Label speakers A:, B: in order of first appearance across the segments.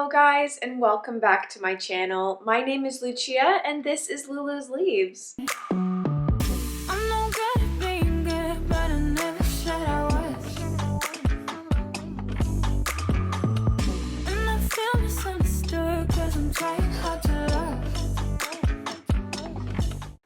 A: guys, and welcome back to my channel. My name is Lucia and this is Lulu's Leaves.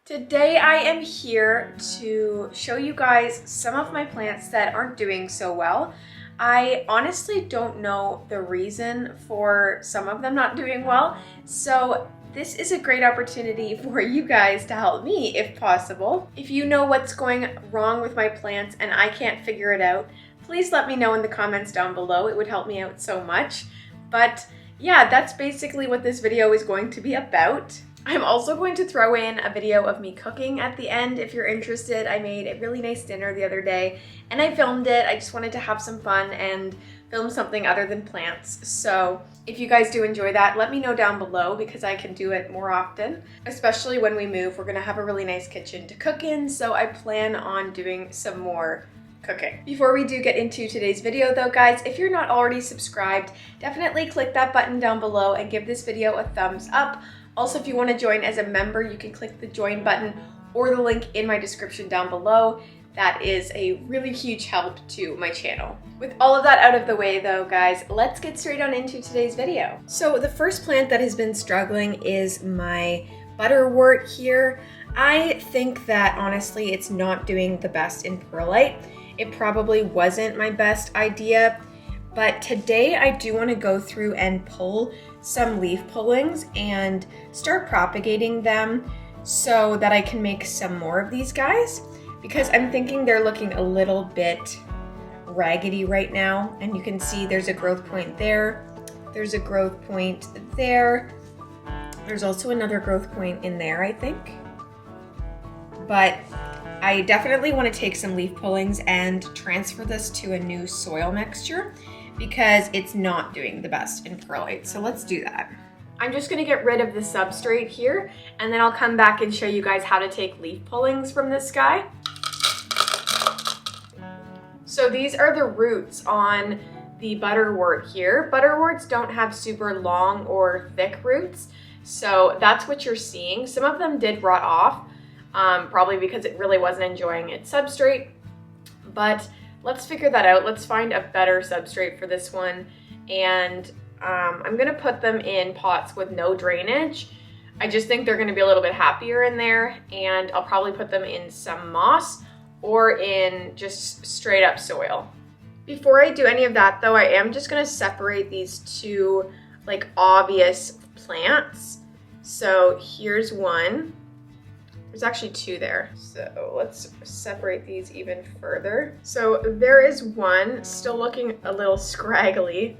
A: Today I am here to show you guys some of my plants that aren't doing so well. I honestly don't know the reason for some of them not doing well, so this is a great opportunity for you guys to help me if possible. If you know what's going wrong with my plants and I can't figure it out, please let me know in the comments down below. It would help me out so much. But yeah, that's basically what this video is going to be about. I'm also going to throw in a video of me cooking at the end if you're interested. I made a really nice dinner the other day and I filmed it. I just wanted to have some fun and film something other than plants. So if you guys do enjoy that, let me know down below because I can do it more often. Especially when we move, we're gonna have a really nice kitchen to cook in, so I plan on doing some more cooking. Before we do get into today's video though, guys, if you're not already subscribed, definitely click that button down below and give this video a thumbs up. Also, if you want to join as a member, you can click the join button or the link in my description down below. That is a really huge help to my channel. With all of that out of the way though, guys, let's get straight on into today's video. So the first plant that has been struggling is my butterwort here. I think that honestly, it's not doing the best in perlite. It probably wasn't my best idea, but today I do want to go through and pull some leaf pullings and start propagating them so that I can make some more of these guys, because I'm thinking they're looking a little bit raggedy right now. And you can see there's a growth point there, there's a growth point there, there's also another growth point in there, I think. But I definitely want to take some leaf pullings and transfer this to a new soil mixture because it's not doing the best in perlite. So let's do that. I'm just gonna get rid of the substrate here and then I'll come back and show you guys how to take leaf pullings from this guy. So these are the roots on the butterwort here. Butterworts don't have super long or thick roots, so that's what you're seeing. Some of them did rot off, probably because it really wasn't enjoying its substrate, but let's figure that out. Let's find a better substrate for this one. And I'm gonna put them in pots with no drainage. I just think they're gonna be a little bit happier in there, and I'll probably put them in some moss or in just straight up soil. Before I do any of that though, I am just gonna separate these two like obvious plants. So here's one. There's actually two there. So let's separate these even further. So there is one still looking a little scraggly.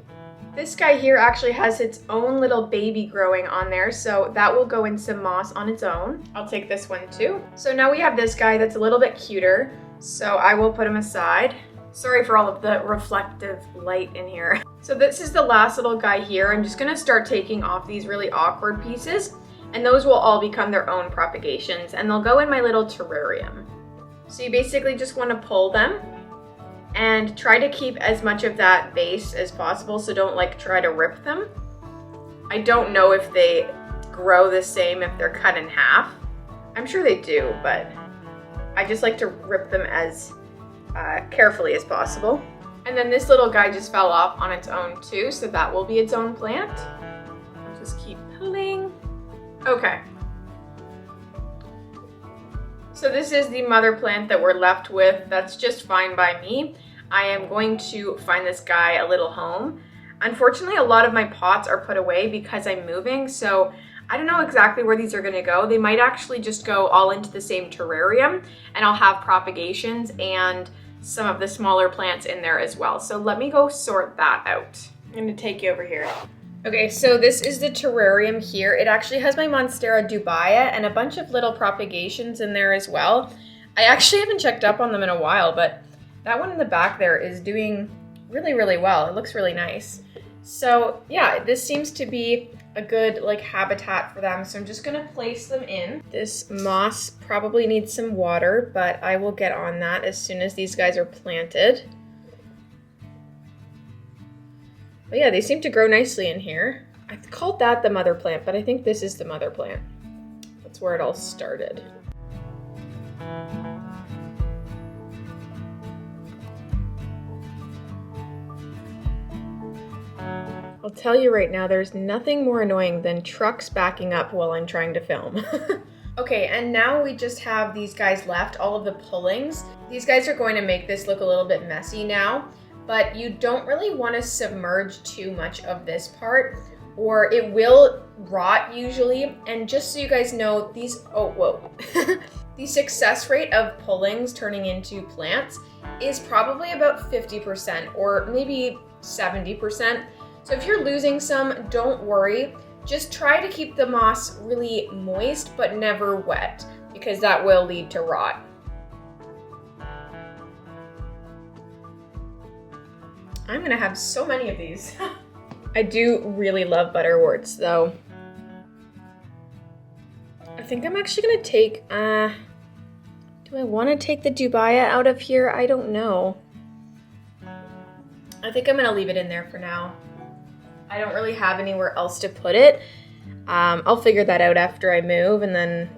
A: This guy here actually has its own little baby growing on there, so that will go in some moss on its own. I'll take this one too. So now we have this guy that's a little bit cuter, so I will put him aside. Sorry for all of the reflective light in here. So this is the last little guy here. I'm just gonna start taking off these really awkward pieces, and those will all become their own propagations, and they'll go in my little terrarium. So you basically just want to pull them and try to keep as much of that base as possible, so don't like try to rip them. I don't know if they grow the same if they're cut in half. I'm sure they do, but I just like to rip them as carefully as possible. And then this little guy just fell off on its own too, so that will be its own plant. I'll just keep pulling. Okay. So this is the mother plant that we're left with. That's just fine by me. I am going to find this guy a little home. Unfortunately, a lot of my pots are put away because I'm moving, so I don't know exactly where these are gonna go. They might actually just go all into the same terrarium, and I'll have propagations and some of the smaller plants in there as well. So let me go sort that out. I'm gonna take you over here. Okay, so this is the terrarium here. It actually has my Monstera dubia and a bunch of little propagations in there as well. I actually haven't checked up on them in a while, but that one in the back there is doing really, really well. It looks really nice. So yeah, this seems to be a good like habitat for them. So I'm just gonna place them in. This moss probably needs some water, but I will get on that as soon as these guys are planted. But yeah, they seem to grow nicely in here. I called that the mother plant, but I think this is the mother plant. That's where it all started. I'll tell you right now, there's nothing more annoying than trucks backing up while I'm trying to film. Okay, and now we just have these guys left, all of the pullings. These guys are going to make this look a little bit messy now, but you don't really want to submerge too much of this part or it will rot usually. And just so you guys know, these, oh, whoa. The success rate of pullings turning into plants is probably about 50% or maybe 70%. So if you're losing some, don't worry. Just try to keep the moss really moist, but never wet, because that will lead to rot. I'm gonna have so many of these. I do really love butterworts though. I think I'm actually gonna take, do I wanna take the dubia out of here? I don't know. I think I'm gonna leave it in there for now. I don't really have anywhere else to put it. I'll figure that out after I move, and then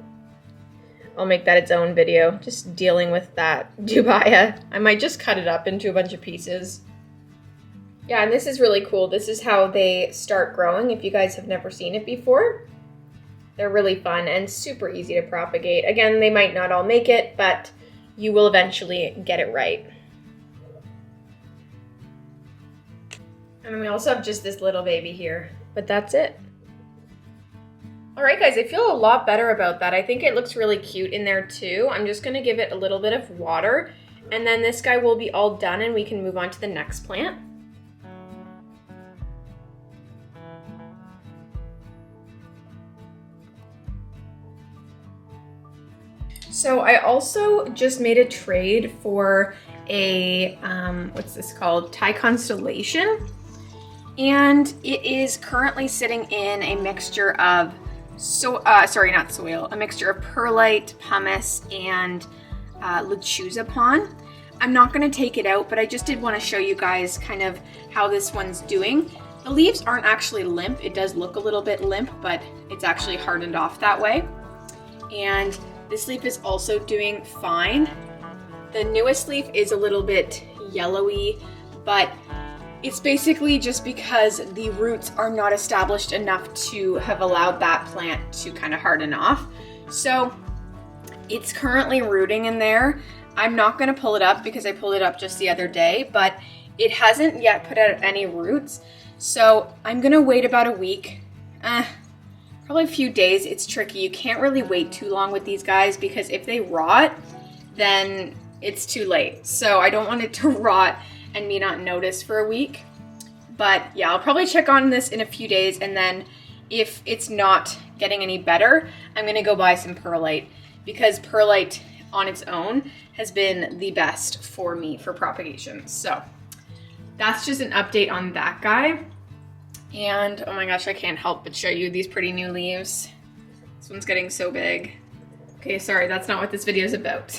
A: I'll make that its own video, just dealing with that dubia. I might just cut it up into a bunch of pieces. Yeah, and this is really cool. This is how they start growing if you guys have never seen it before. They're really fun and super easy to propagate. Again, they might not all make it, but you will eventually get it right. And then we also have just this little baby here, but that's it. All right, guys, I feel a lot better about that. I think it looks really cute in there too. I'm just gonna give it a little bit of water, and then this guy will be all done and we can move on to the next plant. So I also just made a trade for a, what's this called? Thai constellation. And it is currently sitting in a mixture of, a mixture of perlite, pumice, and lechuzapon. I'm not gonna take it out, but I just did wanna show you guys kind of how this one's doing. The leaves aren't actually limp. It does look a little bit limp, but it's actually hardened off that way. And this leaf is also doing fine. The newest leaf is a little bit yellowy, but it's basically just because the roots are not established enough to have allowed that plant to kind of harden off. So it's currently rooting in there. I'm not gonna pull it up because I pulled it up just the other day, but it hasn't yet put out any roots. So I'm gonna wait about a week, probably a few days. It's tricky. You can't really wait too long with these guys because if they rot, then it's too late. So I don't want it to rot and me not notice for a week. But yeah, I'll probably check on this in a few days, and then if it's not getting any better, I'm gonna go buy some perlite, because perlite on its own has been the best for me for propagation. So that's just an update on that guy. And oh my gosh, I can't help but show you these pretty new leaves. This one's getting so big. Okay, sorry, that's not what this video is about.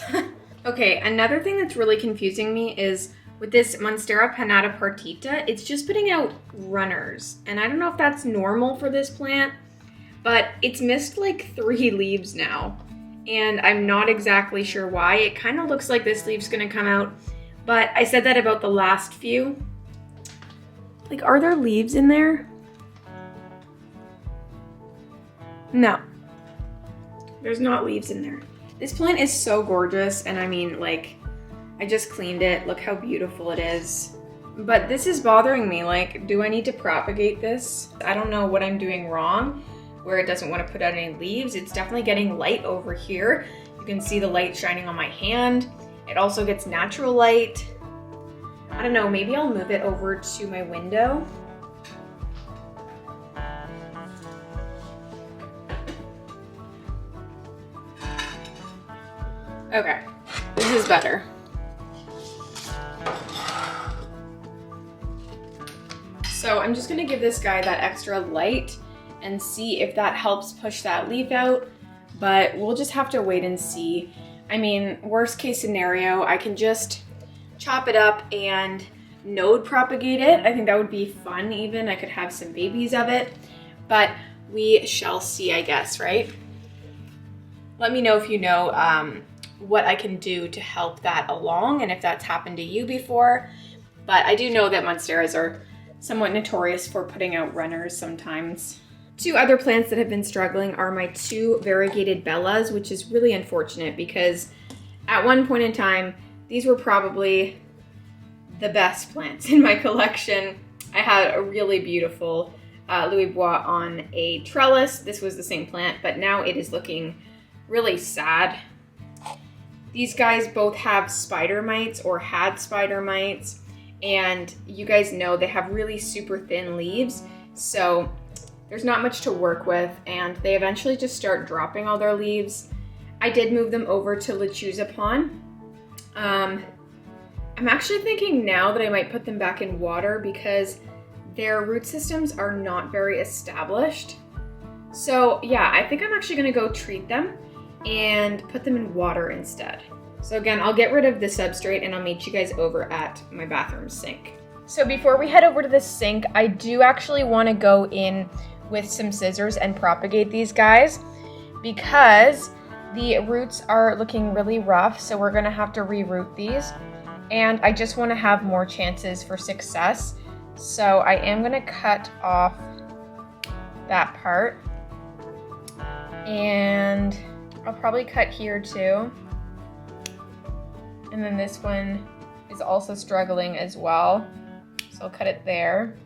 A: Okay, another thing that's really confusing me is with this Monstera partita, it's just putting out runners. And I don't know if that's normal for this plant, but it's missed like 3 leaves now. And I'm not exactly sure why. It kind of looks like this leaf's gonna come out, but I said that about the last few. Like, are there leaves in there? No, there's not leaves in there. This plant is so gorgeous, and I mean, like, I just cleaned it. Look how beautiful it is. But this is bothering me. Like, do I need to propagate this? I don't know what I'm doing wrong where it doesn't want to put out any leaves. It's definitely getting light over here. You can see the light shining on my hand. It also gets natural light. I don't know, maybe I'll move it over to my window. Okay, this is better. So I'm just gonna give this guy that extra light and see if that helps push that leaf out, but we'll just have to wait and see. I mean, worst case scenario, I can just chop it up and node propagate it. I think that would be fun even. I could have some babies of it. but we shall see, I guess, right? Let me know if you know what I can do to help that along and if that's happened to you before. But I do know that Monsteras are somewhat notorious for putting out runners sometimes. Two other plants that have been struggling are my two variegated bellas, which is really unfortunate because at one point in time, these were probably the best plants in my collection. I had a really beautiful Louis Bois on a trellis. This was the same plant, but now it is looking really sad. These guys both have spider mites or had spider mites, and you guys know they have really super thin leaves, so there's not much to work with, and they eventually just start dropping all their leaves. I did move them over to Lechuza Pond. I'm actually thinking now that I might put them back in water because their root systems are not very established. So yeah, I think I'm actually gonna go treat them and put them in water instead. So again, I'll get rid of the substrate and I'll meet you guys over at my bathroom sink. So before we head over to the sink, I do actually want to go in with some scissors and propagate these guys because the roots are looking really rough, so we're gonna have to reroot these. And I just want to have more chances for success. So I am gonna cut off that part. And I'll probably cut here too. And then this one is also struggling as well. So I'll cut it there.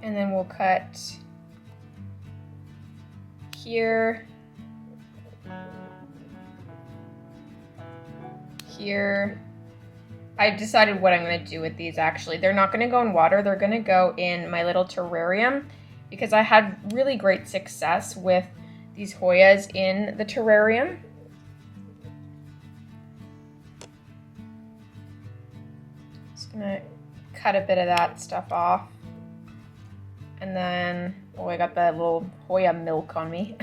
A: And then we'll cut here, here. I've decided what I'm going to do with these actually. They're not going to go in water, they're going to go in my little terrarium because I had really great success with these Hoyas in the terrarium. Just going to cut a bit of that stuff off. And then, oh, I got that little Hoya milk on me.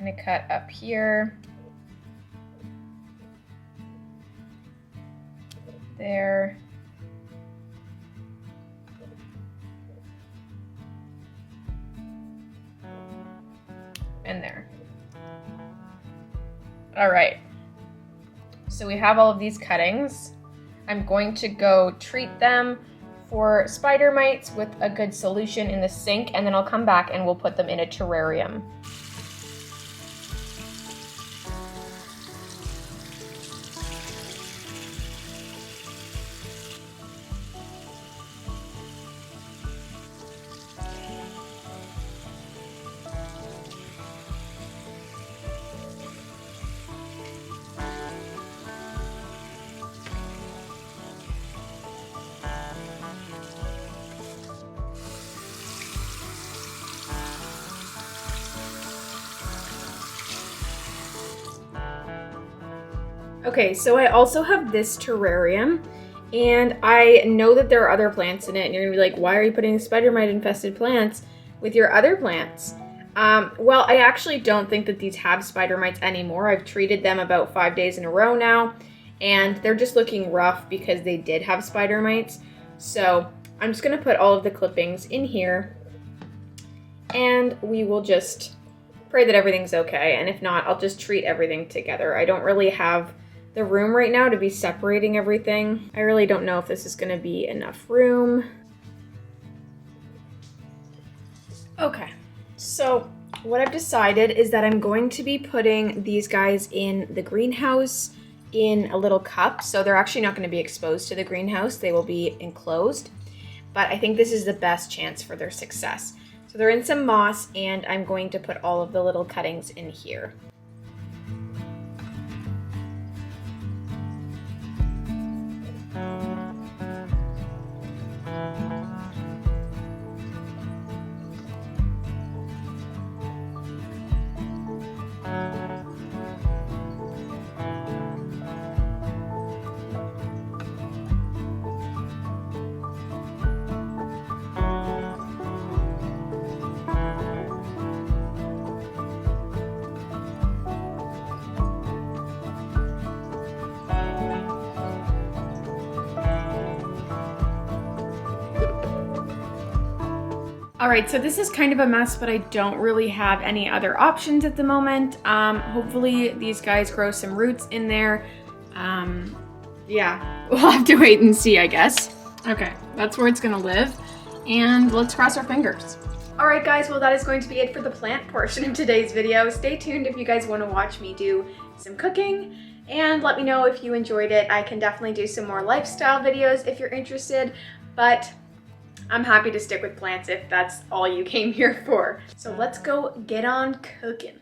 A: I'm gonna cut up here, there, and there. All right, so we have all of these cuttings. I'm going to go treat them for spider mites with a good solution in the sink, and then I'll come back and we'll put them in a terrarium. Okay, so I also have this terrarium, and I know that there are other plants in it, and you're gonna be like, why are you putting spider mite infested plants with your other plants? Well, I actually don't think that these have spider mites anymore. I've treated them about 5 days in a row now, and they're just looking rough because they did have spider mites. So I'm just gonna put all of the clippings in here, and we will just pray that everything's okay, and if not, I'll just treat everything together. I don't really have the room right now to be separating everything. I really don't know if this is gonna be enough room. Okay, so what I've decided is that I'm going to be putting these guys in the greenhouse in a little cup. So they're actually not gonna be exposed to the greenhouse, they will be enclosed. But I think this is the best chance for their success. So they're in some moss, and I'm going to put all of the little cuttings in here. All right, so this is kind of a mess, but I don't really have any other options at the moment. Hopefully these guys grow some roots in there. Yeah, we'll have to wait and see, I guess. Okay, that's where it's gonna live, and let's cross our fingers. All right, guys, well, that is going to be it for the plant portion of today's video. Stay tuned if you guys wanna watch me do some cooking, and let me know if you enjoyed it. I can definitely do some more lifestyle videos if you're interested, but I'm happy to stick with plants if that's all you came here for. So let's go get on cooking.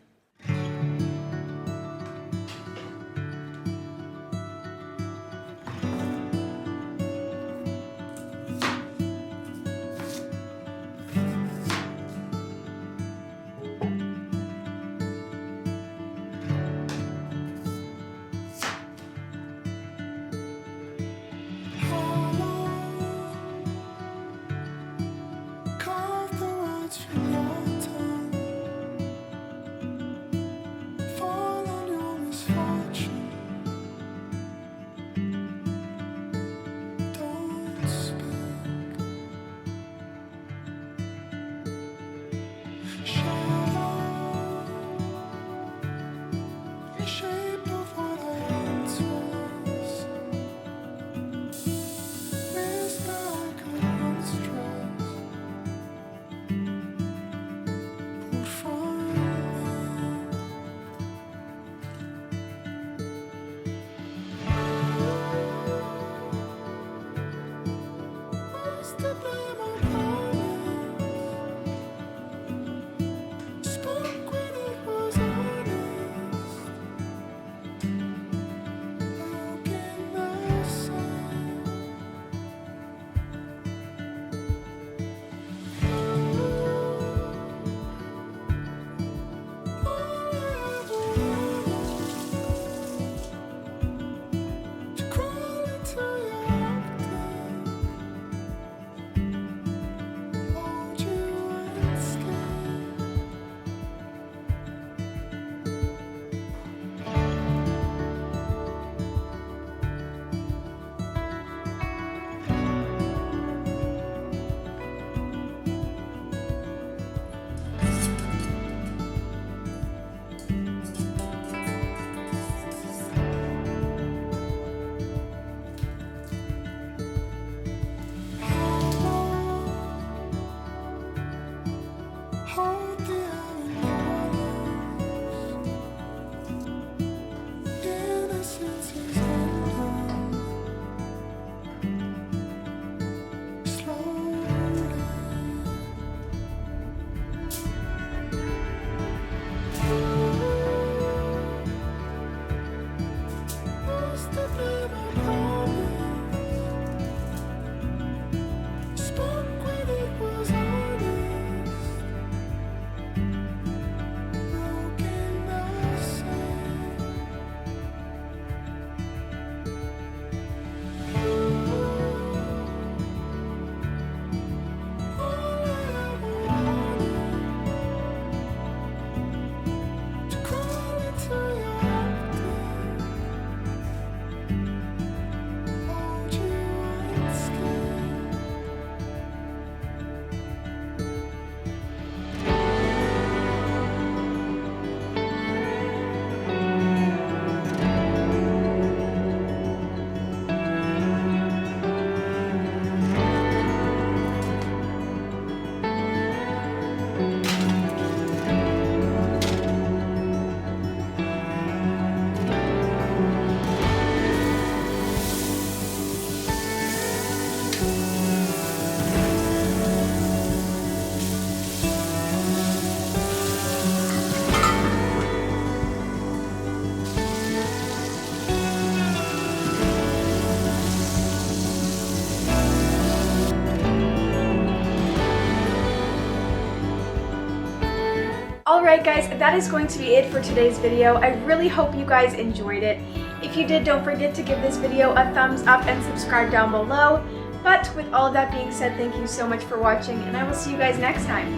A: Alright guys, that is going to be it for today's video. I really hope you guys enjoyed it. If you did, don't forget to give this video a thumbs up and subscribe down below. But with all of that being said, thank you so much for watching, and I will see you guys next time.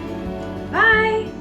A: Bye!